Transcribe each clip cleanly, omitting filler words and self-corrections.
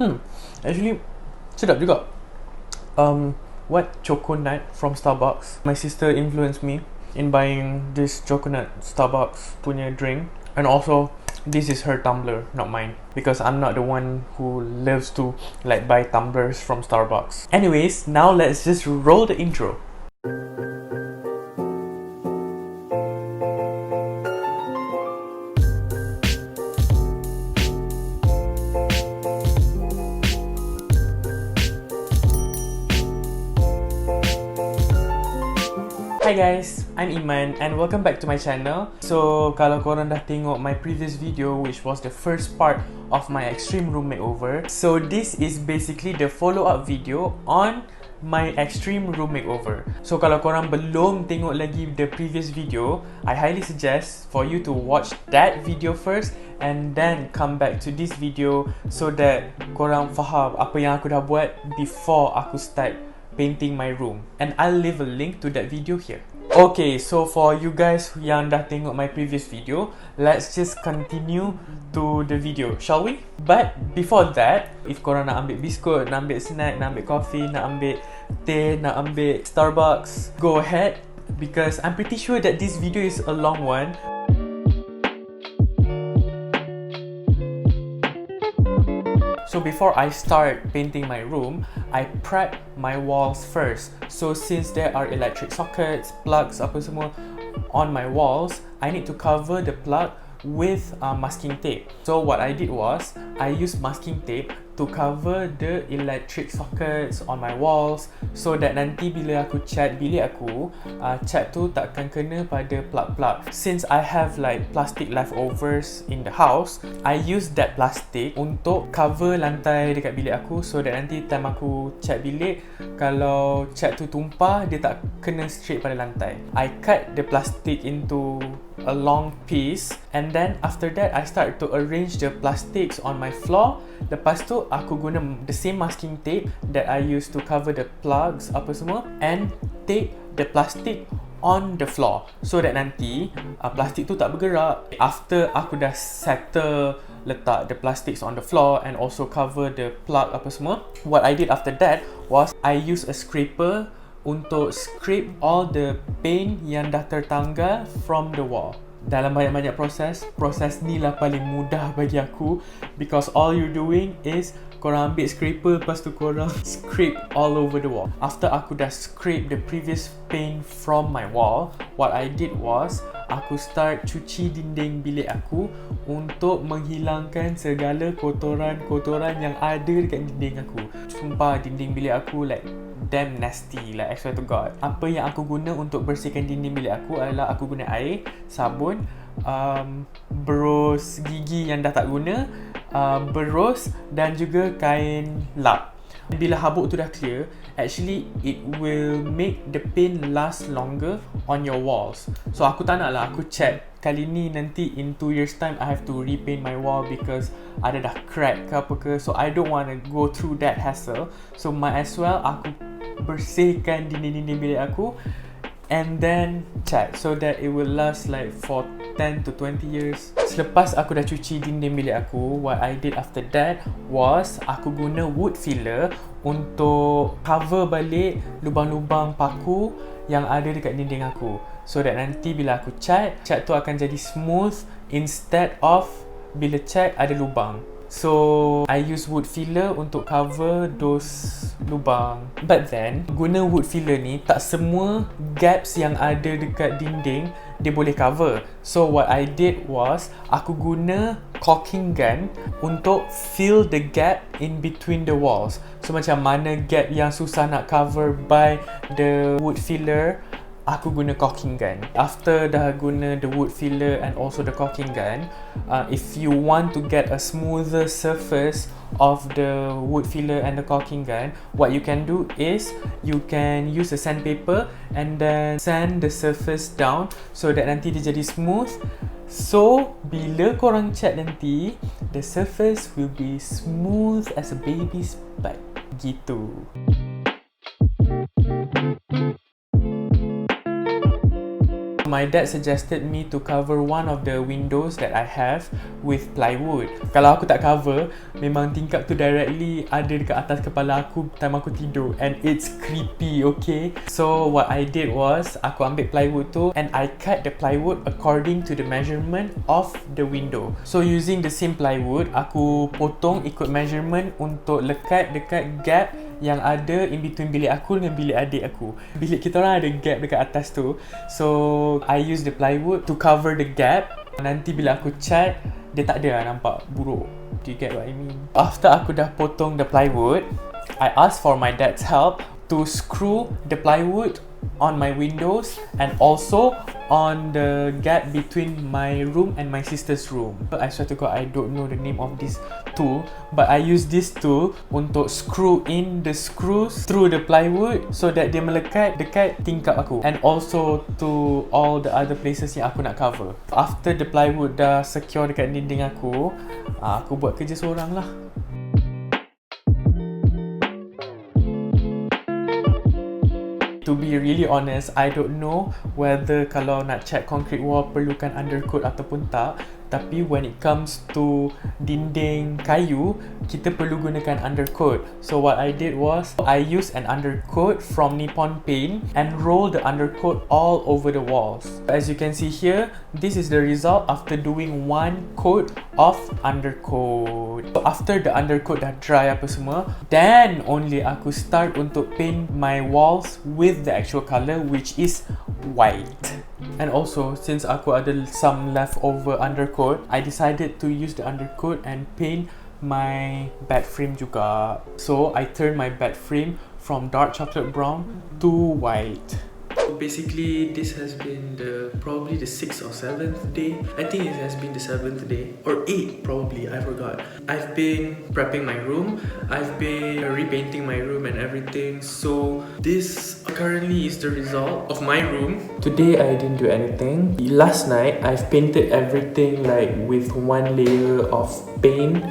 Actually, sedap juga. What choconut from Starbucks? My sister influenced me in buying this choconut Starbucks punya drink, and also this is her tumbler, not mine, because I'm not the one who loves to like buy tumblers from Starbucks. Anyways, now let's just roll the intro. Hi guys, I'm Iman and welcome back to my channel. So, kalau korang dah tengok my previous video, which was the first part of my extreme room makeover, so this is basically the follow-up video on my extreme room makeover. So, kalau korang belum tengok lagi the previous video, I highly suggest for you to watch that video first and then come back to this video so that korang faham apa yang aku dah buat before aku start painting my room, and I'll leave a link to that video here. Okay, so for you guys yang dah tengok my previous video, let's just continue to the video, shall we? But before that, if korang nak ambil biskut, nak ambil snack, nak ambil coffee, nak ambil teh, nak ambil Starbucks, go ahead, because I'm pretty sure that this video is a long one. So before I start painting my room, I prep my walls first. So since there are electric sockets, plugs, apa semua on my walls, I need to cover the plug with masking tape. So what I did was, I used masking tape to cover the electric sockets on my walls, so that nanti bila aku cat bilik aku, cat tu takkan kena pada plug-plug. Since I have like plastic leftovers in the house, I use that plastic untuk cover lantai dekat bilik aku, so that nanti time aku cat bilik, kalau cat tu tumpah, dia tak kena straight pada lantai. I cut the plastic into a long piece, and then after that I start to arrange the plastics on my floor. Lepas tu aku guna the same masking tape that I used to cover the plugs apa semua, and tape the plastic on the floor so that nanti plastik tu tak bergerak. After aku dah settle letak the plastics on the floor and also cover the plug apa semua, what I did after that was I use a scraper untuk scrape all the paint yang dah tertanggal from the wall. Dalam banyak-banyak proses ni lah paling mudah bagi aku, because all you're doing is korang ambil scraper, lepas tu korang scrape all over the wall. After aku dah scrape the previous paint from my wall, what I did was aku start cuci dinding bilik aku untuk menghilangkan segala kotoran-kotoran yang ada dekat dinding aku. Sumpah dinding bilik aku like damn nasty, like I swear to God. Apa yang aku guna untuk bersihkan dinding bilik aku adalah aku guna air, sabun, berus gigi yang dah tak guna, berus dan juga kain lap. Bila habuk tu dah clear, actually it will make the paint last longer on your walls. So aku tak nak lah aku cat kali ni, nanti in 2 years time I have to repaint my wall because ada dah crack ke apa ke. So I don't want to go through that hassle. So might as well aku bersihkan dinding-dinding bilik aku and then cat, so that it will last like for 10 to 20 years. Selepas aku dah cuci dinding bilik aku, what I did after that was aku guna wood filler untuk cover balik lubang-lubang paku yang ada dekat dinding aku, so that nanti bila aku cat tu akan jadi smooth instead of bila cat ada lubang. So I use wood filler untuk cover those lubang. But then guna wood filler ni, tak semua gaps yang ada dekat dinding dia boleh cover. So what I did was aku guna caulking gun untuk fill the gap in between the walls. So macam mana gap yang susah nak cover by the wood filler, aku guna caulking gun. After dah guna the wood filler and also the caulking gun, if you want to get a smoother surface of the wood filler and the caulking gun, what you can do is you can use a sandpaper and then sand the surface down so that nanti dia jadi smooth. So bila korang cat nanti, the surface will be smooth as a baby's butt. Gitu. my dad suggested me to cover one of the windows that I have with plywood. Kalau aku tak cover, memang tingkap tu directly ada dekat atas kepala aku time aku tidur, and it's creepy, okay? So what I did was, aku ambil plywood tu and I cut the plywood according to the measurement of the window. So using the same plywood, aku potong ikut measurement untuk lekat dekat gap yang ada in between bilik aku dengan bilik adik aku. Bilik kita orang ada gap dekat atas tu. So I use the plywood to cover the gap. Nanti bila aku cat, dia tak ada nampak buruk. Do you get what I mean? After aku dah potong the plywood, I asked for my dad's help to screw the plywood on my windows and also on the gap between my room and my sister's room. I swear to God, I don't know the name of this tool, but I use this tool untuk screw in the screws through the plywood so that dia melekat dekat tingkap aku, and also to all the other places yang aku nak cover. After the plywood dah secure dekat dinding aku buat kerja seorang lah. To be really honest, I don't know whether kalau nak cat concrete wall perlukan undercoat ataupun tak. Tapi when it comes to dinding kayu, kita perlu gunakan undercoat. So what I did was, I used an undercoat from Nippon Paint and roll the undercoat all over the walls. As you can see here, this is the result after doing one coat of undercoat. So after the undercoat dah dry apa semua, then only aku start untuk paint my walls with the actual color, which is white. And also, since aku ada some leftover undercoat, I decided to use the undercoat and paint my bed frame juga. So I turned my bed frame from dark chocolate brown to white. So basically, this has been probably the 6th or 7th day. I think it has been the 7th day or 8th probably, I forgot. I've been prepping my room, I've been repainting my room and everything. So this currently is the result of my room. Today I didn't do anything. Last night I've painted everything like with one layer of paint,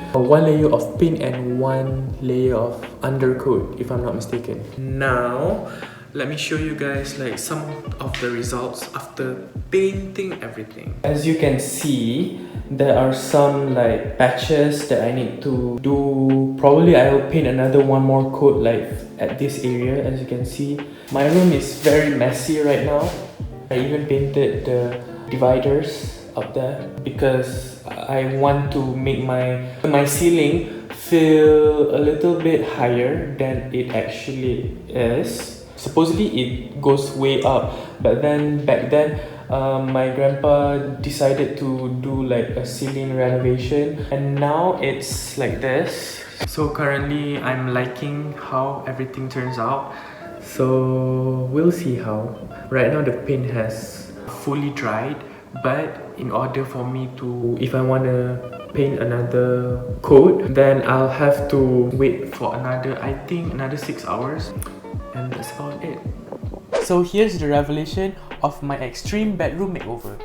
and one layer of undercoat, if I'm not mistaken. Now let me show you guys like some of the results after painting everything. As you can see, there are some like patches that I need to do. Probably I will paint another one more coat like at this area. As you can see, my room is very messy right now. I even painted the dividers up there because I want to make my ceiling feel a little bit higher than it actually is. Supposedly it goes way up, but then back then my grandpa decided to do like a ceiling renovation, and now it's like this. So currently I'm liking how everything turns out. So we'll see how. Right now the paint has fully dried, but in order for me to, if I want to paint another coat, then I'll have to wait for I think another 6 hours. And that's about it. So here's the revelation of my extreme bedroom makeover.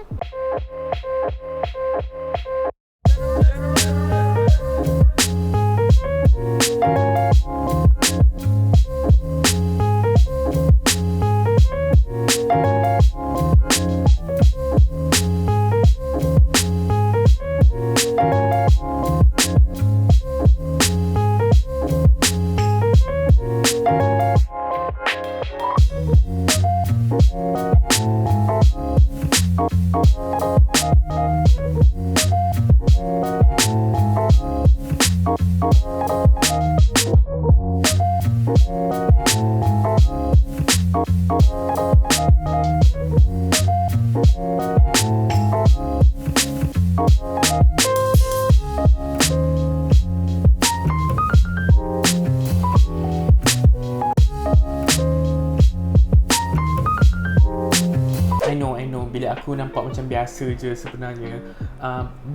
I know, bilik aku nampak macam biasa je sebenarnya,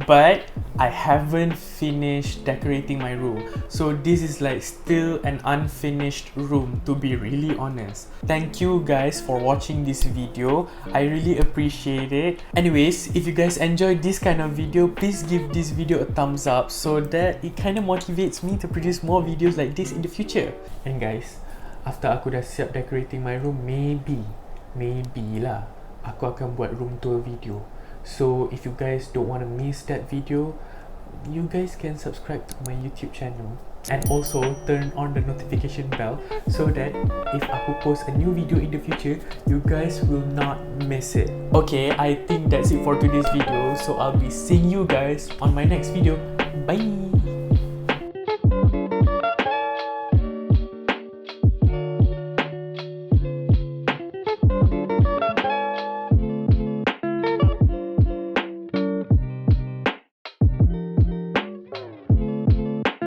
but I haven't finished decorating my room. So this is like still an unfinished room, to be really honest. Thank you guys for watching this video. I really appreciate it. Anyways, if you guys enjoyed this kind of video, please give this video a thumbs up so that it kind of motivates me to produce more videos like this in the future. And guys, after aku dah siap decorating my room, maybe lah, aku akan buat room tour video. So if you guys don't want to miss that video, you guys can subscribe to my YouTube channel and also turn on the notification bell so that if aku post a new video in the future, you guys will not miss it. Okay, I think that's it for today's video. So I'll be seeing you guys on my next video. Bye!